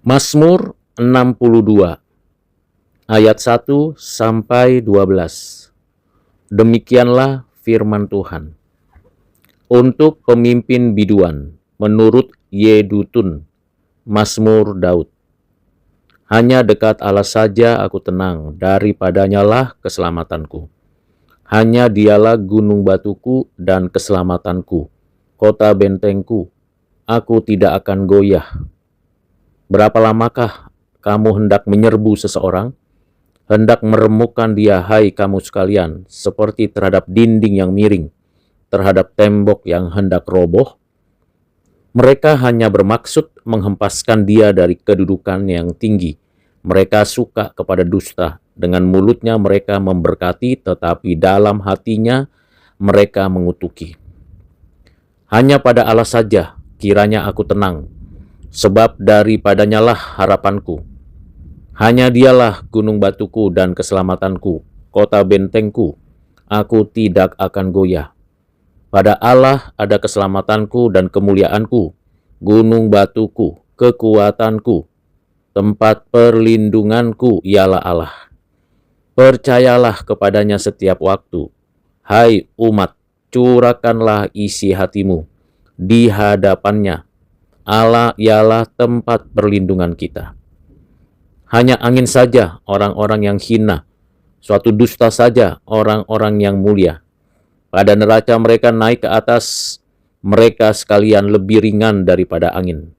Mazmur 62 ayat 1 sampai 12. Demikianlah firman Tuhan. Untuk pemimpin biduan menurut Yedutun, Mazmur Daud. Hanya dekat Allah saja aku tenang, daripadanya lah keselamatanku. Hanya dialah gunung batuku dan keselamatanku, kota bentengku, aku tidak akan goyah. Berapa lamakah kamu hendak menyerbu seseorang? Hendak meremukkan dia, hai kamu sekalian, seperti terhadap dinding yang miring, terhadap tembok yang hendak roboh? Mereka hanya bermaksud menghempaskan dia dari kedudukan yang tinggi. Mereka suka kepada dusta. Dengan mulutnya mereka memberkati, tetapi dalam hatinya mereka mengutuki. Hanya pada Allah saja kiranya aku tenang, sebab daripadanya lah harapanku. Hanya dialah gunung batuku dan keselamatanku, kota bentengku, aku tidak akan goyah. Pada Allah ada keselamatanku dan kemuliaanku, gunung batuku, kekuatanku, tempat perlindunganku ialah Allah. Percayalah kepadanya setiap waktu. Hai umat, curahkanlah isi hatimu di hadapannya. Allah ialah tempat perlindungan kita. Hanya angin saja orang-orang yang hina, suatu dusta saja orang-orang yang mulia. Pada neraca mereka naik ke atas, mereka sekalian lebih ringan daripada angin.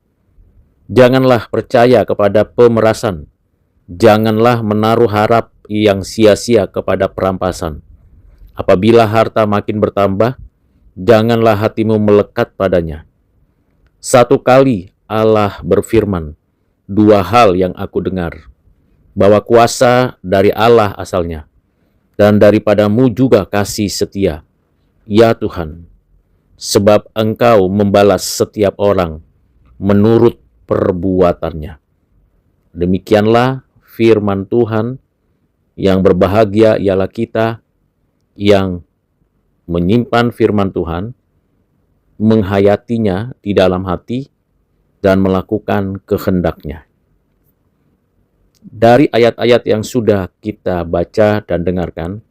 Janganlah percaya kepada pemerasan, janganlah menaruh harap yang sia-sia kepada perampasan. Apabila harta makin bertambah, janganlah hatimu melekat padanya. Satu kali Allah berfirman, dua hal yang aku dengar, bahwa kuasa dari Allah asalnya, dan daripadamu juga kasih setia, ya Tuhan, sebab Engkau membalas setiap orang menurut perbuatannya. Demikianlah firman Tuhan. Yang berbahagia ialah kita yang menyimpan firman Tuhan, menghayatinya di dalam hati, dan melakukan kehendaknya. Dari ayat-ayat yang sudah kita baca dan dengarkan,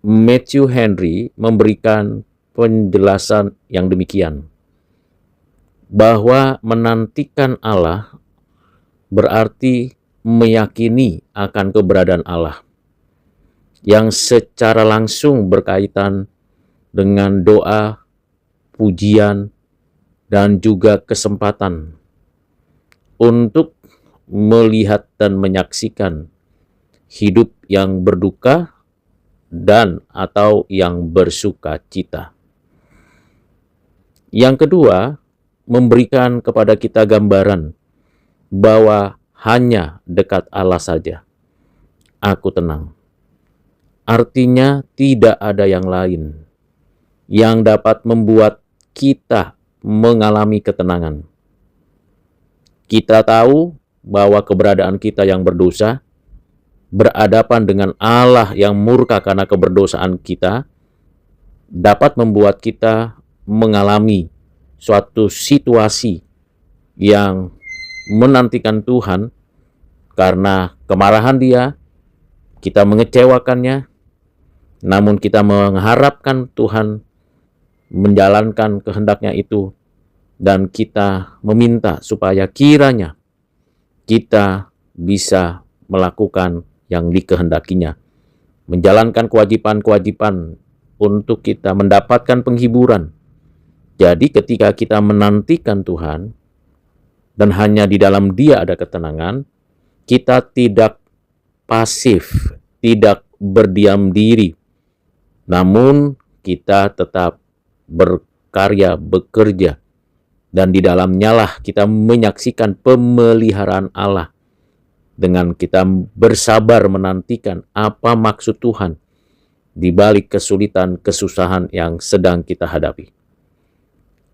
Matthew Henry memberikan penjelasan yang demikian, bahwa menantikan Allah berarti meyakini akan keberadaan Allah, yang secara langsung berkaitan dengan doa, pujian, dan juga kesempatan untuk melihat dan menyaksikan hidup yang berduka dan atau yang bersuka cita. Yang kedua, memberikan kepada kita gambaran bahwa hanya dekat Allah saja aku tenang. Artinya tidak ada yang lain yang dapat membuat kita mengalami ketenangan. Kita tahu bahwa keberadaan kita yang berdosa berhadapan dengan Allah yang murka karena keberdosaan kita dapat membuat kita mengalami suatu situasi yang menantikan Tuhan karena kemarahan Dia, kita mengecewakannya, namun kita mengharapkan Tuhan menjalankan kehendaknya itu, dan kita meminta supaya kiranya kita bisa melakukan yang dikehendakinya, menjalankan kewajiban-kewajiban untuk kita mendapatkan penghiburan. Jadi ketika kita menantikan Tuhan, dan hanya di dalam Dia ada ketenangan, kita tidak pasif, tidak berdiam diri, namun kita tetap berkarya, bekerja, dan di dalamnya lah kita menyaksikan pemeliharaan Allah dengan kita bersabar menantikan apa maksud Tuhan di balik kesulitan, kesusahan yang sedang kita hadapi.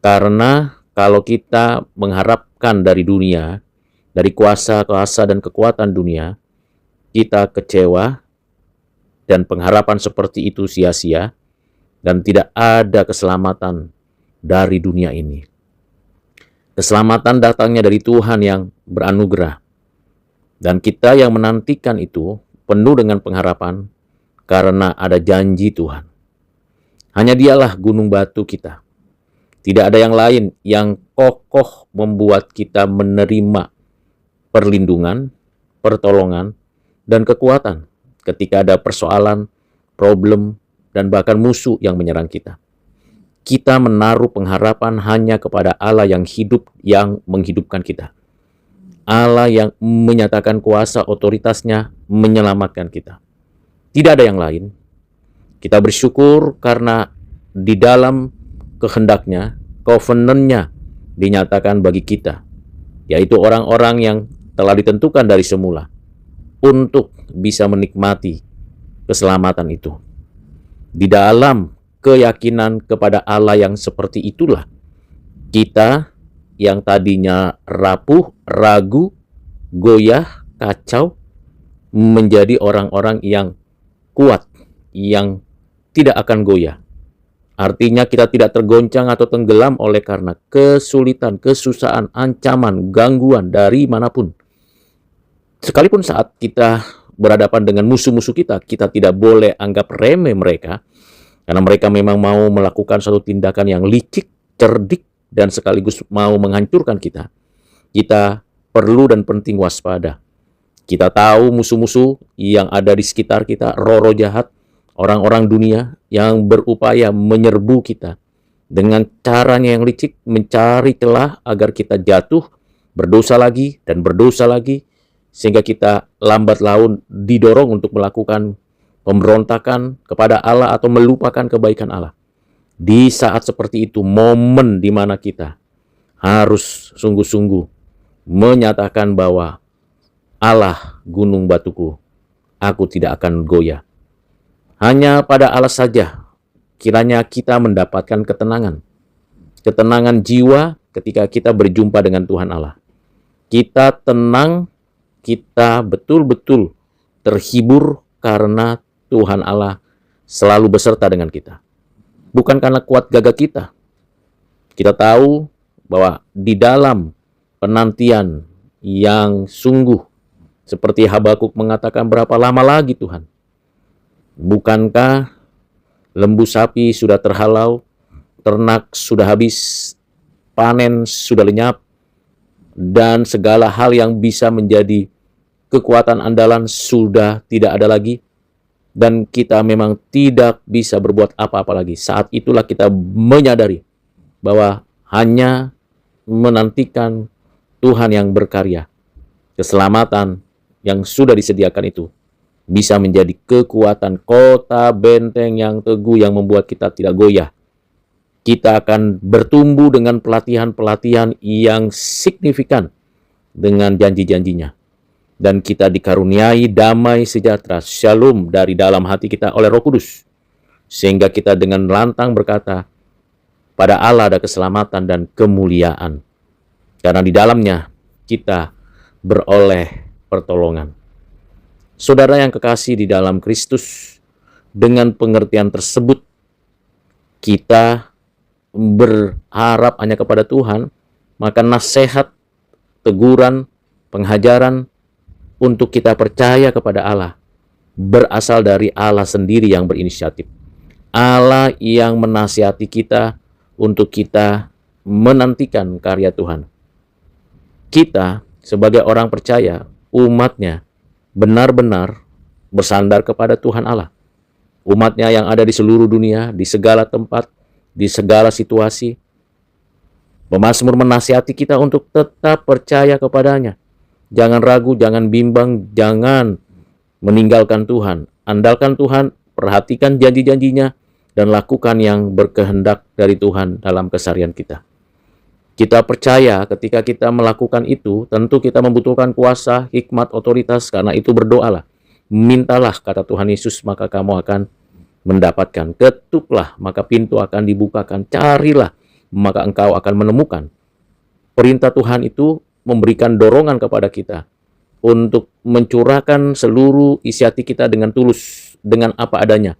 Karena kalau kita mengharapkan dari dunia, dari kuasa-kuasa dan kekuatan dunia, kita kecewa, dan pengharapan seperti itu sia-sia, dan tidak ada keselamatan dari dunia ini. Keselamatan datangnya dari Tuhan yang beranugerah. Dan kita yang menantikan itu penuh dengan pengharapan karena ada janji Tuhan. Hanya Dialah gunung batu kita. Tidak ada yang lain yang kokoh membuat kita menerima perlindungan, pertolongan, dan kekuatan ketika ada persoalan, problem, dan bahkan musuh yang menyerang kita. Kita menaruh pengharapan hanya kepada Allah yang hidup, yang menghidupkan kita. Allah yang menyatakan kuasa otoritasnya menyelamatkan kita. Tidak ada yang lain. Kita bersyukur karena di dalam kehendaknya, covenant-nya dinyatakan bagi kita, yaitu orang-orang yang telah ditentukan dari semula untuk bisa menikmati keselamatan itu. Di dalam keyakinan kepada Allah yang seperti itulah, kita yang tadinya rapuh, ragu, goyah, kacau, menjadi orang-orang yang kuat, yang tidak akan goyah. Artinya kita tidak tergoncang atau tenggelam oleh karena kesulitan, kesusahan, ancaman, gangguan dari manapun. Sekalipun saat kita berhadapan dengan musuh-musuh kita, kita tidak boleh anggap remeh mereka, karena mereka memang mau melakukan suatu tindakan yang licik, cerdik, dan sekaligus mau menghancurkan kita. Kita perlu dan penting waspada. Kita tahu musuh-musuh yang ada di sekitar kita, roh-roh jahat, orang-orang dunia yang berupaya menyerbu kita dengan caranya yang licik, mencari celah agar kita jatuh, berdosa lagi dan berdosa lagi, sehingga kita lambat laun didorong untuk melakukan pemberontakan kepada Allah atau melupakan kebaikan Allah. Di saat seperti itu, momen di mana kita harus sungguh-sungguh menyatakan bahwa Allah gunung batuku, aku tidak akan goyah. Hanya pada Allah saja kiranya kita mendapatkan ketenangan. Ketenangan jiwa ketika kita berjumpa dengan Tuhan Allah. Kita tenang, kita betul-betul terhibur karena Tuhan Allah selalu beserta dengan kita. Bukan karena kuat gagah kita. Kita tahu bahwa di dalam penantian yang sungguh, seperti Habakuk mengatakan, berapa lama lagi Tuhan? Bukankah lembu sapi sudah terhalau, ternak sudah habis, panen sudah lenyap, dan segala hal yang bisa menjadi kekuatan andalan sudah tidak ada lagi? Dan kita memang tidak bisa berbuat apa-apa lagi. Saat itulah kita menyadari bahwa hanya menantikan Tuhan yang berkarya. Keselamatan yang sudah disediakan itu bisa menjadi kekuatan kota benteng yang teguh yang membuat kita tidak goyah. Kita akan bertumbuh dengan pelatihan-pelatihan yang signifikan dengan janji-janjinya. Dan kita dikaruniai damai sejahtera, shalom dari dalam hati kita oleh Roh Kudus. Sehingga kita dengan lantang berkata, pada Allah ada keselamatan dan kemuliaan. Karena di dalamnya kita beroleh pertolongan. Saudara yang kekasih di dalam Kristus, dengan pengertian tersebut, kita berharap hanya kepada Tuhan, maka nasihat, teguran, pengajaran, untuk kita percaya kepada Allah berasal dari Allah sendiri yang berinisiatif. Allah yang menasihati kita untuk kita menantikan karya Tuhan. Kita sebagai orang percaya, umatnya, benar-benar bersandar kepada Tuhan Allah. Umatnya yang ada di seluruh dunia, di segala tempat, di segala situasi. Pemazmur menasihati kita untuk tetap percaya kepadanya. Jangan ragu, jangan bimbang, jangan meninggalkan Tuhan. Andalkan Tuhan, perhatikan janji-janjinya, dan lakukan yang berkehendak dari Tuhan dalam keseharian kita. Kita percaya ketika kita melakukan itu, tentu kita membutuhkan kuasa, hikmat, otoritas, karena itu berdoalah. Mintalah, kata Tuhan Yesus, maka kamu akan mendapatkan. Ketuklah, maka pintu akan dibukakan. Carilah, maka engkau akan menemukan. Perintah Tuhan itu memberikan dorongan kepada kita untuk mencurahkan seluruh isi hati kita dengan tulus, dengan apa adanya,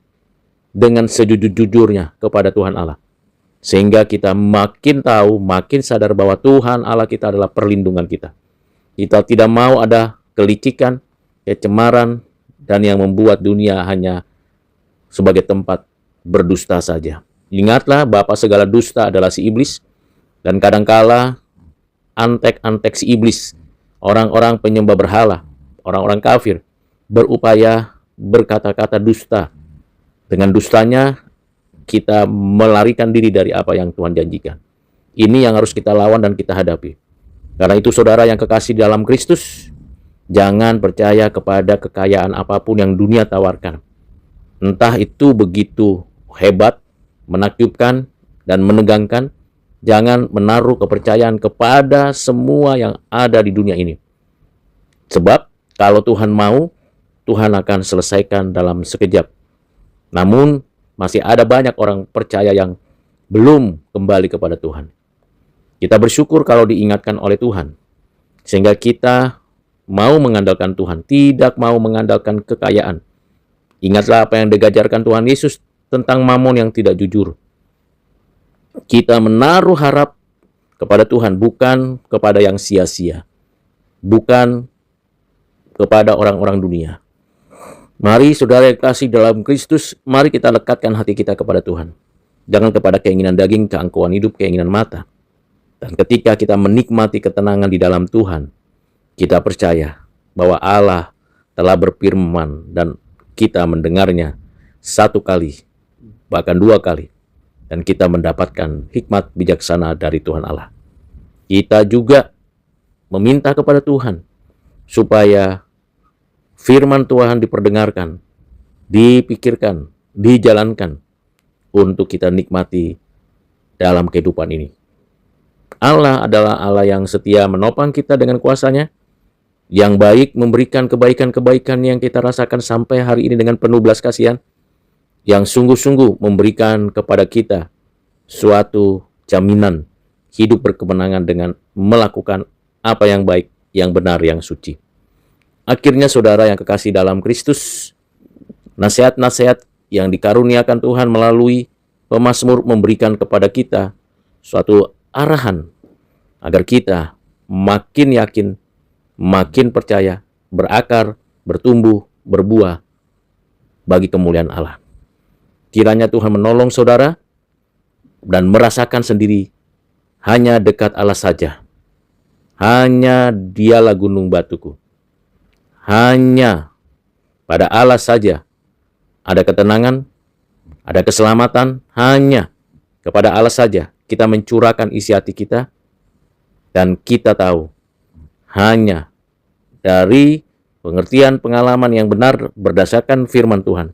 dengan sejujur-jujurnya kepada Tuhan Allah. Sehingga kita makin tahu, makin sadar bahwa Tuhan Allah kita adalah perlindungan kita. Kita tidak mau ada kelicikan, kecemaran, dan yang membuat dunia hanya sebagai tempat berdusta saja. Ingatlah, bapa segala dusta adalah si iblis, dan kadangkala antek-antek si iblis, orang-orang penyembah berhala, orang-orang kafir, berupaya berkata-kata dusta. Dengan dustanya, kita melarikan diri dari apa yang Tuhan janjikan. Ini yang harus kita lawan dan kita hadapi. Karena itu saudara yang kekasih dalam Kristus, jangan percaya kepada kekayaan apapun yang dunia tawarkan. Entah itu begitu hebat, menakjubkan, dan menegangkan, jangan menaruh kepercayaan kepada semua yang ada di dunia ini. Sebab kalau Tuhan mau, Tuhan akan selesaikan dalam sekejap. Namun masih ada banyak orang percaya yang belum kembali kepada Tuhan. Kita bersyukur kalau diingatkan oleh Tuhan, sehingga kita mau mengandalkan Tuhan, tidak mau mengandalkan kekayaan. Ingatlah apa yang digajarkan Tuhan Yesus tentang mamon yang tidak jujur. Kita menaruh harap kepada Tuhan, bukan kepada yang sia-sia, bukan kepada orang-orang dunia. Mari saudara yang kasih dalam Kristus, mari kita lekatkan hati kita kepada Tuhan. Jangan kepada keinginan daging, keangkuhan hidup, keinginan mata. Dan ketika kita menikmati ketenangan di dalam Tuhan, kita percaya bahwa Allah telah berfirman dan kita mendengarnya satu kali, bahkan dua kali. Dan kita mendapatkan hikmat bijaksana dari Tuhan Allah. Kita juga meminta kepada Tuhan supaya firman Tuhan diperdengarkan, dipikirkan, dijalankan untuk kita nikmati dalam kehidupan ini. Allah adalah Allah yang setia menopang kita dengan kuasa-Nya, yang baik memberikan kebaikan-kebaikan yang kita rasakan sampai hari ini dengan penuh belas kasihan, yang sungguh-sungguh memberikan kepada kita suatu jaminan hidup berkemenangan dengan melakukan apa yang baik, yang benar, yang suci. Akhirnya saudara yang kekasih dalam Kristus, nasihat-nasihat yang dikaruniakan Tuhan melalui pemazmur memberikan kepada kita suatu arahan agar kita makin yakin, makin percaya, berakar, bertumbuh, berbuah bagi kemuliaan Allah. Kiranya Tuhan menolong saudara dan merasakan sendiri hanya dekat Allah saja. Hanya Dialah gunung batuku. Hanya pada Allah saja ada ketenangan, ada keselamatan. Hanya kepada Allah saja kita mencurahkan isi hati kita. Dan kita tahu hanya dari pengertian pengalaman yang benar berdasarkan firman Tuhan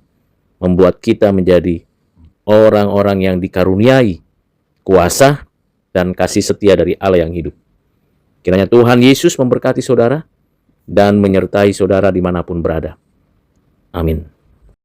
membuat kita menjadi orang-orang yang dikaruniai kuasa dan kasih setia dari Allah yang hidup. Kiranya Tuhan Yesus memberkati saudara dan menyertai saudara dimanapun berada. Amin.